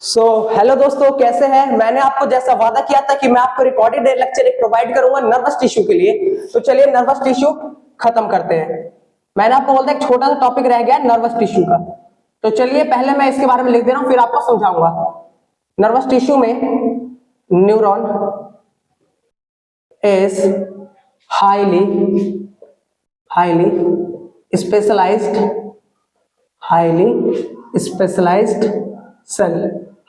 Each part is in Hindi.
हेलो दोस्तों, कैसे हैं। मैंने आपको जैसा वादा किया था कि मैं आपको रिकॉर्डेड लेक्चर एक प्रोवाइड करूंगा नर्वस टिश्यू के लिए। तो चलिए नर्वस टिश्यू खत्म करते हैं। मैंने आपको बोलता एक छोटा सा टॉपिक रह गया नर्वस टिश्यू का। तो चलिए पहले मैं इसके बारे में लिख दे रहा हूं, फिर आपको समझाऊंगा। नर्वस टिश्यू में neuron is highly highly specialised highly specialised cell.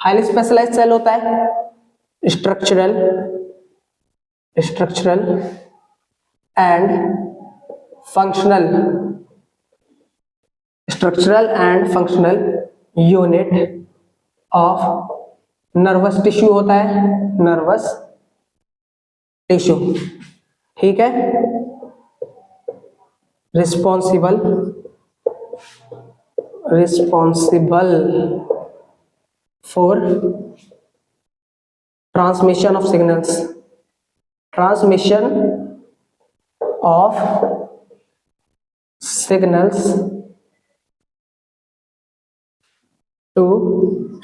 Highly specialised cell होता है structural and functional unit of nervous tissue होता है नर्वस टिश्यू। ठीक है। Responsible for transmission of signals to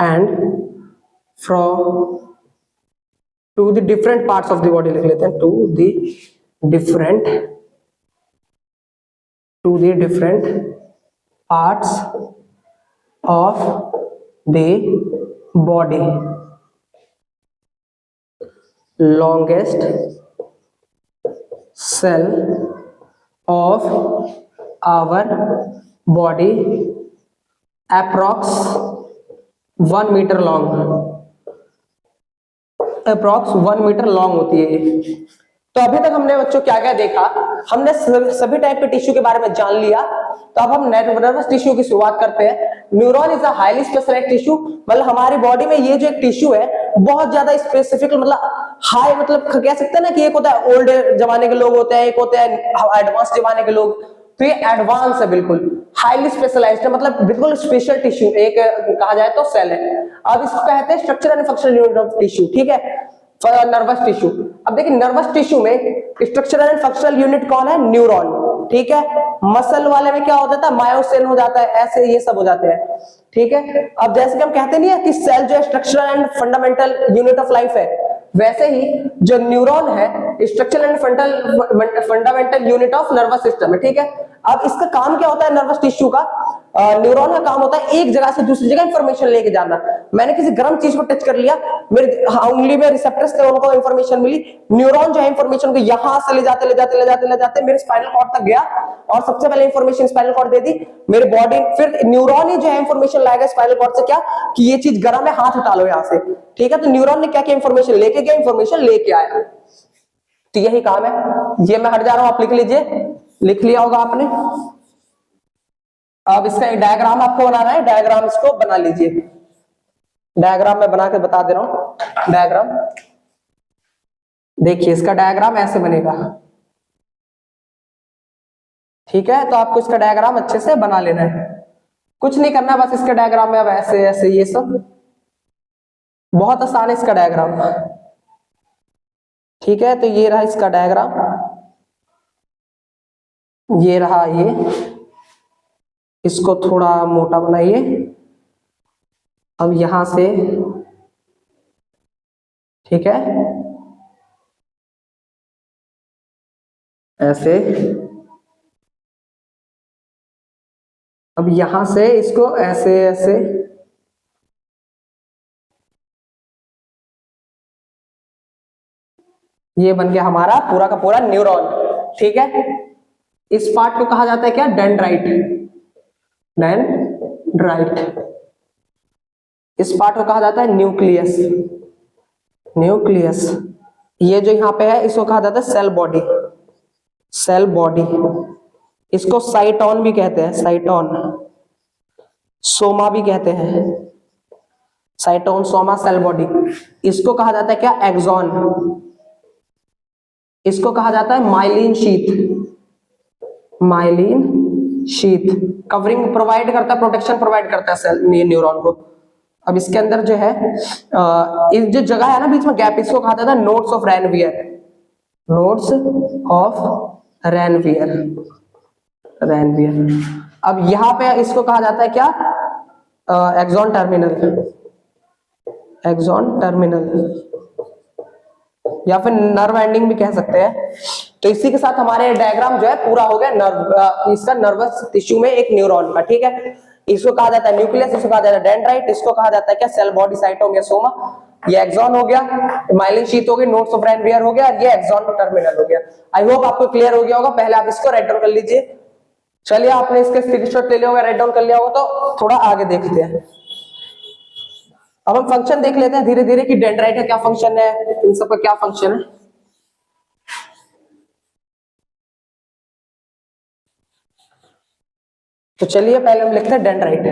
and from to the different parts of the body। लिख लेते हैं to the different parts of the body। longest cell of our body approx 1 metre long होती है ये। तो अभी तक हमने बच्चों क्या क्या देखा, हमने सभी टाइप के टिश्यू के बारे में जान लिया। तो अब हम नर्वस टिश्यू की शुरुआत करते हैं। Neuron is a highly specialised tissue, मतलब हमारी बॉडी में ये जो एक टिश्यू है बहुत ज्यादा स्पेसिफिक, मतलब हाई, मतलब कह सकते हैं ना कि एक होता है ओल्ड जमाने के लोग होते हैं, एक होते हैं एडवांस जमाने के लोग। तो ये एडवांस है, बिल्कुल हाईली स्पेशलाइज्ड है, मतलब बिल्कुल स्पेशल टिश्यू एक कहा जाए तो सेल है। अब इसको कहते हैं structure and functional unit of tissue. ठीक है, नर्वस टिश्यू। अब देखिए नर्वस टिश्यू में स्ट्रक्चरल एंड फंक्शनल यूनिट कौन है? न्यूरॉन। ठीक है। मसल वाले में क्या होता है? मायोसिन हो जाता है, ऐसे ये सब हो जाते हैं। ठीक है। अब जैसे कि हम कहते नहीं है कि सेल जो है structural and fundamental unit of life है, वैसे ही जो न्यूरॉन है structural and fundamental unit of nervous system है। ठीक है। अब इसका काम क्या होता है नर्वस टिश्यू का? न्यूरॉन का काम होता है एक जगह से दूसरी जगह इंफॉर्मेशन लेके जाना। मैंने किसी गर्म चीज को टच कर लिया, मेरे उंगली में रिसेप्टर्स थे, उनको इंफॉर्मेशन मिली। न्यूरॉन जो है इंफॉर्मेशन को यहां से ले जाते मेरे स्पाइनल कॉर्ड तक गया, और सबसे पहले इंफॉर्मेशन स्पाइनल कॉर्ड दे दी मेरे बॉडी। फिर न्यूरॉन ही जो है इंफॉर्मेशन लाएगा स्पाइनल कॉर्ड से, क्या कि ये चीज गर्म है, हाथ हटा लो यहां से। ठीक है। तो न्यूरॉन ने क्या किया? इंफॉर्मेशन लेके गया, इंफॉर्मेशन लेके आया। तो यही काम है। ये मैं हट जा रहा हूं, आप लिख लीजिए। लिख लिया होगा आपने। अब इसका एक डायग्राम आपको बनाना है, डायग्राम इसको बना लीजिए। डायग्राम मैं बना के बता दे रहा हूं। डायग्राम देखिए, इसका डायग्राम ऐसे बनेगा। ठीक है। तो आपको इसका डायग्राम अच्छे से बना लेना है, कुछ नहीं करना, बस इसके डायग्राम में अब ऐसे ऐसे ये सब बहुत आसान है इसका डायग्राम। ठीक है। तो ये रहा इसका डायग्राम, ये रहा ये। इसको थोड़ा मोटा बनाइए। अब यहां से, ठीक है, ऐसे। अब यहां से इसको ऐसे ऐसे, ये बन गया हमारा पूरा का पूरा न्यूरॉन। ठीक है। इस पार्ट को कहा जाता है क्या? डेंड्राइट। इस पार्ट को कहा जाता है न्यूक्लियस। ये जो यहां पे है इसको कहा जाता है सेल बॉडी। इसको साइटोन भी कहते हैं, सोमा भी कहते हैं। Cyton, soma, cell body. इसको कहा जाता है क्या? एक्सॉन। इसको कहा जाता है माइलिन शीथ। कवरिंग प्रोवाइड करता है, प्रोटेक्शन प्रोवाइड करता है सेल न्यूरॉन को। अब इसके अंदर जो है इस जो जगह है ना बीच में गैप, इसको कहा जाता है नोड्स ऑफ रैनवियर। अब यहां पे इसको कहा जाता है क्या? Axon terminal. एक्सॉन टर्मिनल, या फिर नर्व एंडिंग भी कह सकते हैं। तो इसी के साथ हमारे डायग्राम जो है पूरा हो गया नर्व, इसका नर्वस टिश्यू में एक न्यूरॉन का। ठीक है, इसको कहा जाता है न्यूक्लियस, इसको कहा जाता है डेंड्राइट, इसको कहा जाता है क्या, सेल बॉडी साइटोमियासोमा। ये एक्सॉन हो गया, माइलिन शीथ हो गई, नोड्स ऑफ रैनवियर हो गया, ये एक्सॉन टर्मिनल हो गया। आई होप आपको क्लियर हो गया होगा। पहले आप इसको राइट डाउन कर लीजिए। चलिए, आपने इसके स्क्रीनशॉट ले लिया होगा, राइट डाउन कर लिया होगा, तो थोड़ा आगे देखते हैं। अब हम फंक्शन देख लेते हैं धीरे धीरे कि डेंड्राइट का क्या फंक्शन है, इन सब का क्या फंक्शन है। तो चलिए पहले हम लिखते हैं डेंड्राइट।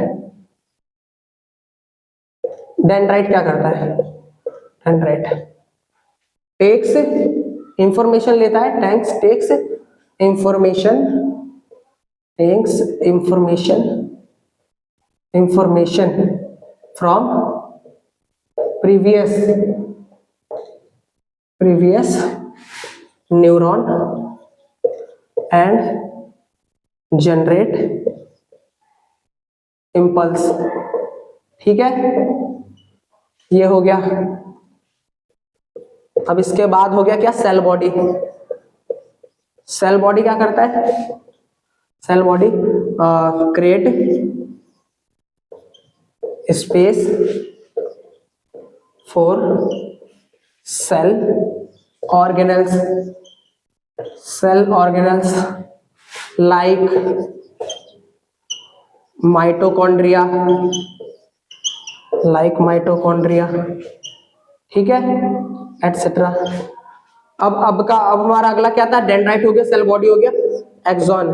डेंड्राइट क्या करता है? डेंड्राइट टेक्स इंफॉर्मेशन लेता है, takes information from previous neuron and generate impulse। ठीक है, ये हो गया। अब इसके बाद हो गया क्या, सेल बॉडी। सेल बॉडी क्या करता है? Cell body create space for cell organelles like mitochondria, ठीक है, एटसेट्रा। अब हमारा अगला क्या था? डेंड्राइट हो गया, सेल बॉडी हो गया, axon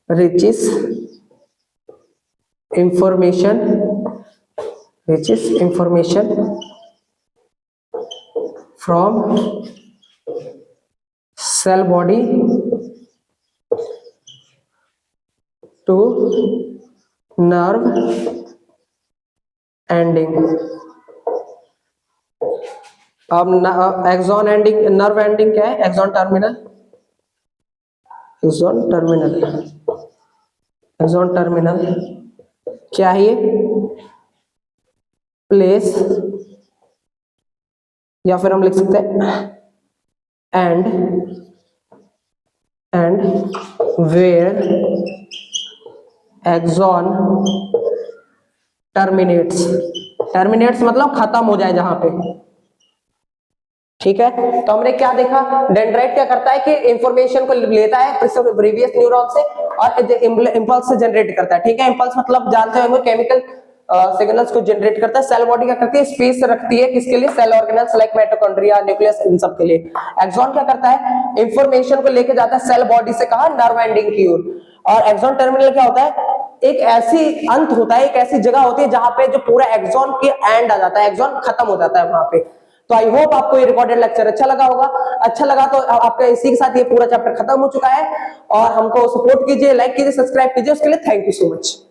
reaches information from cell body to nerve ending। अब एक्सॉन एंडिंग, नर्व एंडिंग क्या है? एक्सॉन टर्मिनल क्या है ये? प्लेस, या फिर हम लिख सकते हैं एंड वेयर एक्सॉन टर्मिनेट्स मतलब खत्म हो जाए जहां पे। ठीक है, तो हमने क्या देखा? डेंड्राइट क्या करता है कि इंफॉर्मेशन को लेता है प्रीवियस न्यूरॉन से और इंपल्स से जनरेट करता है। ठीक है, इंपल्स मतलब जानते होंगे केमिकल सिग्नल्स को जनरेट करता है। सेल बॉडी क्या करती है? स्पेस रखती है किसके लिए? Cell organelles like mitochondria, nucleus, इन सब के लिए। एक्सॉन क्या करता है? इंफॉर्मेशन को लेके जाता है सेल बॉडी से कहा, नर्व एंडिंग की ओर। और एक्सॉन टर्मिनल क्या होता है? एक ऐसी अंत होता है, एक ऐसी जगह होती है जहां पे जो पूरा एक्सॉन के एंड आ जाता है, एक्सॉन खत्म हो जाता है वहां पे। तो आई होप आपको ये रिकॉर्डेड लेक्चर अच्छा लगा होगा। अच्छा लगा तो आपका इसी के साथ ये पूरा चैप्टर खत्म हो चुका है। और हमको सपोर्ट कीजिए, लाइक कीजिए, सब्सक्राइब कीजिए, उसके लिए थैंक यू सो मच।